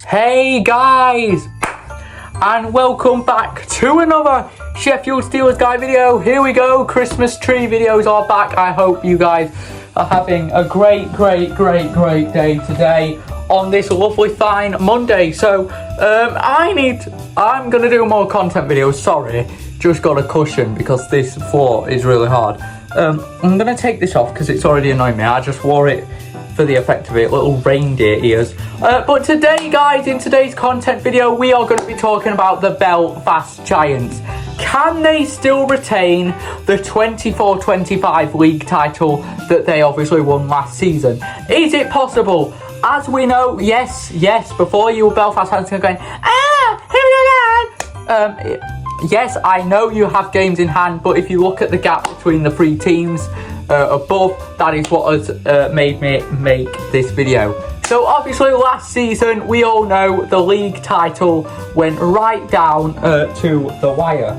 Hey guys, and welcome back to another Sheffield Steelers guy video. Here we go, Christmas tree videos are back. I hope you guys are having a great day today on this lovely fine Monday. So I'm gonna do more content videos. Sorry, just got a cushion because this floor is really hard. I'm gonna take this off because it's already annoying me. I just wore it for the effect of it, little reindeer ears. But today, guys, in today's content video, we are going to be talking about the Belfast Giants. Can they still retain the 24-25 league title that they obviously won last season? Is it possible? As we know, yes, before you were Belfast fans going, yes, I know you have games in hand, but if you look at the gap between the three teams above, that is what has made me make this video. So obviously last season, we all know the league title went right down to the wire.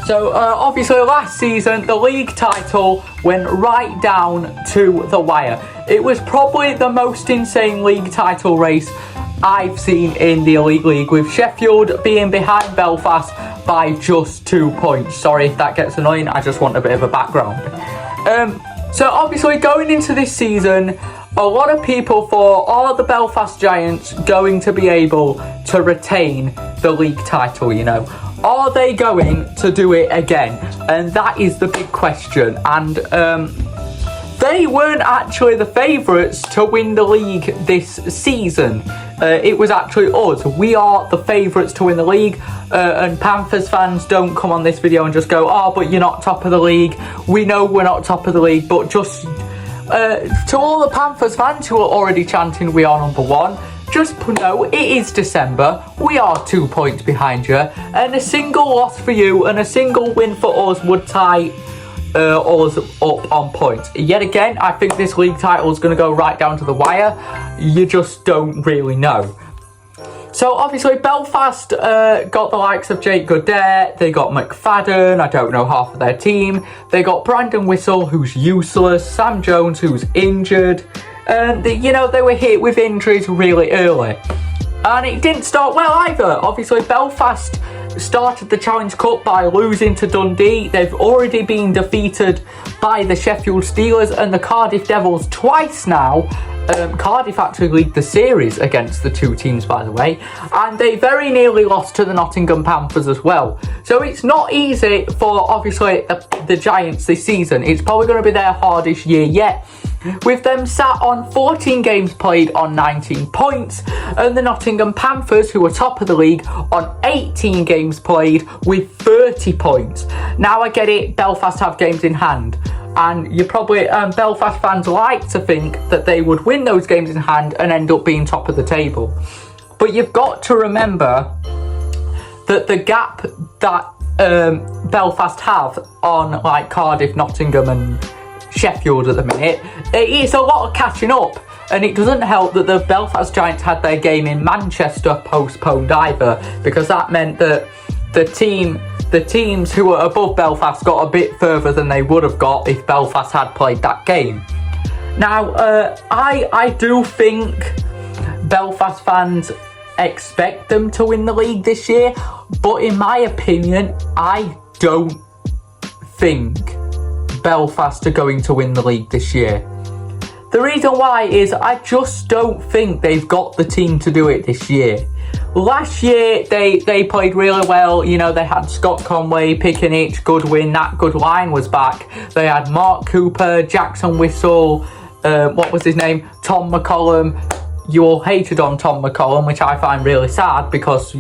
So obviously last season, the league title went right down to the wire. It was probably the most insane league title race I've seen in the Elite League, with Sheffield being behind Belfast by just 2 points. Sorry if that gets annoying, I just want a bit of a background. So obviously going into this season, a lot of people thought, are the Belfast Giants going to be able to retain the league title, you know? Are they going to do it again? And that is the big question. And they weren't actually the favourites to win the league this season. It was actually us. We are the favourites to win the league. And Panthers fans, don't come on this video and just go, oh, but you're not top of the league. We know we're not top of the league. But just to all the Panthers fans who are already chanting we are number one, just know it is December. We are 2 points behind you. And a single loss for you and a single win for us would tie us up on points. Yet again, I think this league title is going to go right down to the wire. You just don't really know. So obviously Belfast got the likes of Jake Goodette, they got McFadden, I don't know half of their team, they got Brandon Whistle, who's useless, Sam Jones, who's injured, and they were hit with injuries really early. And it didn't start well either. Obviously Belfast started the Challenge Cup by losing to Dundee. They've already been defeated by the Sheffield Steelers and the Cardiff Devils twice now. Cardiff actually lead the series against the two teams, by the way, and they very nearly lost to the Nottingham Panthers as well. So it's not easy for obviously the Giants this season. It's probably going to be their hardest year yet, with them sat on 14 games played on 19 points, and the Nottingham Panthers, who are top of the league, on 18 games played with 30 points. Now I get it, Belfast have games in hand, and you probably, Belfast fans like to think that they would win those games in hand and end up being top of the table. But you've got to remember that the gap that Belfast have on like Cardiff, Nottingham and Sheffield at the minute, it's a lot of catching up, and it doesn't help that the Belfast Giants had their game in Manchester postponed either, because that meant that the teams who were above Belfast got a bit further than they would have got if Belfast had played that game. Now I do think Belfast fans expect them to win the league this year, but in my opinion, I don't think Belfast are going to win the league this year. The reason why is I just don't think they've got the team to do it this year. Last year they played really well. You know, they had Scott Conway, Pickenich, Goodwin, that good line was back. They had Mark Cooper, Jackson Whistle, what was his name, Tom McCollum. You all hated on Tom McCollum, which I find really sad, because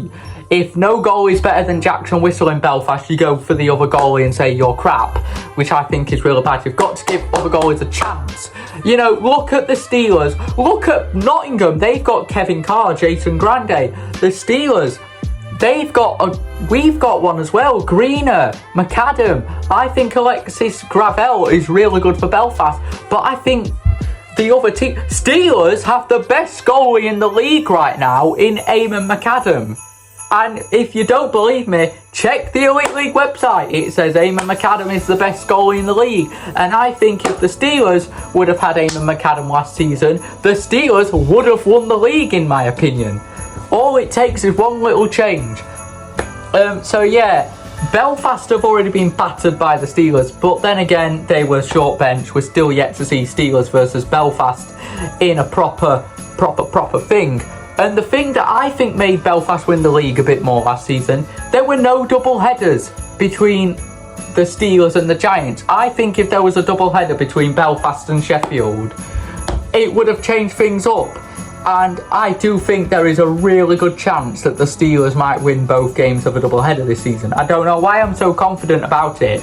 if no goalie is better than Jackson Whistle in Belfast, you go for the other goalie and say you're crap, which I think is really bad. You've got to give other goalies a chance. You know, look at the Steelers. Look at Nottingham. They've got Kevin Carr, Jason Grande. The Steelers, we've got one as well. Greener, McAdam. I think Alexis Gravel is really good for Belfast, but I think the other team, Steelers, have the best goalie in the league right now in Eamon McAdam. And if you don't believe me, check the Elite League website. It says Eamon McAdam is the best goalie in the league. And I think if the Steelers would have had Eamon McAdam last season, the Steelers would have won the league, in my opinion. All it takes is one little change. So yeah, Belfast have already been battered by the Steelers. But then again, they were short bench. We're still yet to see Steelers versus Belfast in a proper thing. And the thing that I think made Belfast win the league a bit more last season, there were no double headers between the Steelers and the Giants. I think if there was a double header between Belfast and Sheffield, it would have changed things up. And I do think there is a really good chance that the Steelers might win both games of a double header this season. I don't know why I'm so confident about it.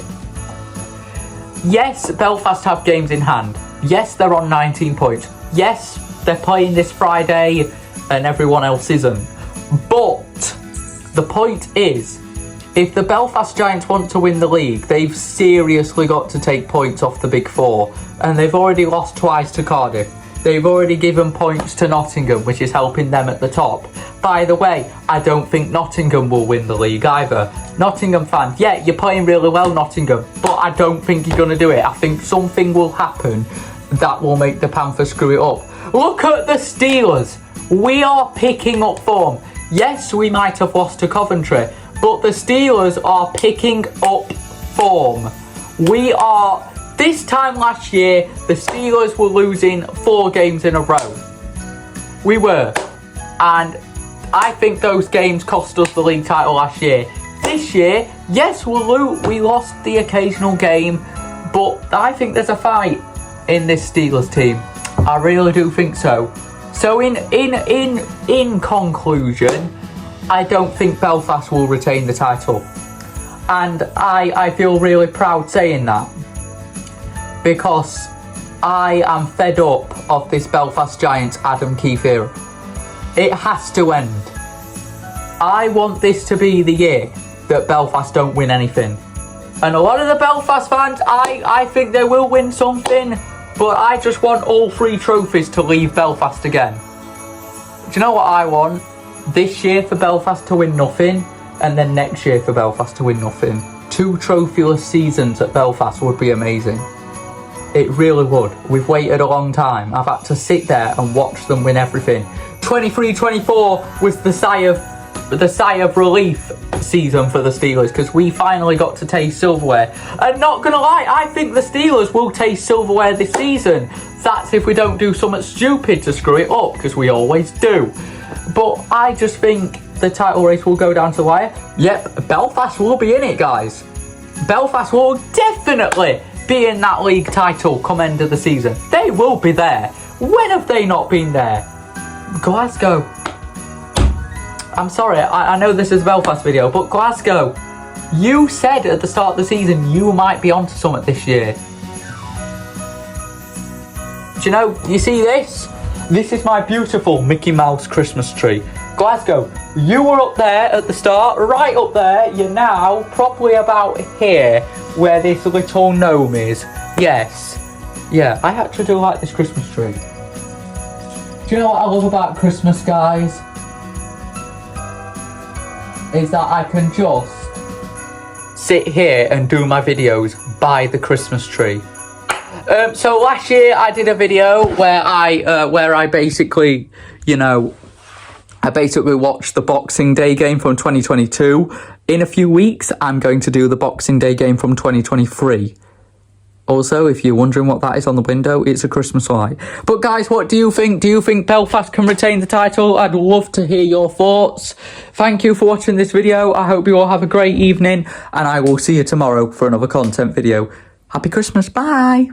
Yes, Belfast have games in hand. Yes, they're on 19 points. Yes, they're playing this Friday and everyone else isn't. But the point is, if the Belfast Giants want to win the league, they've seriously got to take points off the Big Four. And they've already lost twice to Cardiff. They've already given points to Nottingham, which is helping them at the top. By the way, I don't think Nottingham will win the league either. Nottingham fans, yeah, you're playing really well, Nottingham, but I don't think you're going to do it. I think something will happen that will make the Panthers screw it up. Look at the Steelers. We are picking up form. Yes, we might have lost to Coventry, but the Steelers are picking up form. This time last year, the Steelers were losing 4 games in a row. We were. And I think those games cost us the league title last year. This year, yes, we lost the occasional game, but I think there's a fight in this Steelers team. I really do think so. So in conclusion, I don't think Belfast will retain the title. And I feel really proud saying that, because I am fed up of this Belfast Giants Adam Keefe era. It has to end. I want this to be the year that Belfast don't win anything. And a lot of the Belfast fans, I think they will win something, but I just want all 3 trophies to leave Belfast again. Do you know what I want? This year for Belfast to win nothing, and then next year for Belfast to win nothing. 2 trophyless seasons at Belfast would be amazing. It really would. We've waited a long time. I've had to sit there and watch them win everything. 23-24 was the sigh of relief season for the Steelers, because we finally got to taste silverware. And not gonna lie, I think the Steelers will taste silverware this season. That's if we don't do something stupid to screw it up, because we always do. But I just think the title race will go down to the wire. Yep, Belfast will be in it, guys. Belfast will definitely be in that league title come end of the season. They will be there. When have they not been there? Glasgow. I'm sorry, I know this is a Belfast video, but Glasgow, you said at the start of the season you might be onto something this year. Do you know, you see this? This is my beautiful Mickey Mouse Christmas tree. Glasgow, you were up there at the start, right up there. You're now probably about here, where this little gnome is. Yes. Yeah, I actually do like this Christmas tree. Do you know what I love about Christmas, guys? Is that I can just sit here and do my videos by the Christmas tree. So last year I did a video where I basically, I basically watched the Boxing Day game from 2022. In a few weeks, I'm going to do the Boxing Day game from 2023. Also, if you're wondering what that is on the window, it's a Christmas light. But guys, what do you think? Do you think Belfast can retain the title? I'd love to hear your thoughts. Thank you for watching this video. I hope you all have a great evening, and I will see you tomorrow for another content video. Happy Christmas. Bye.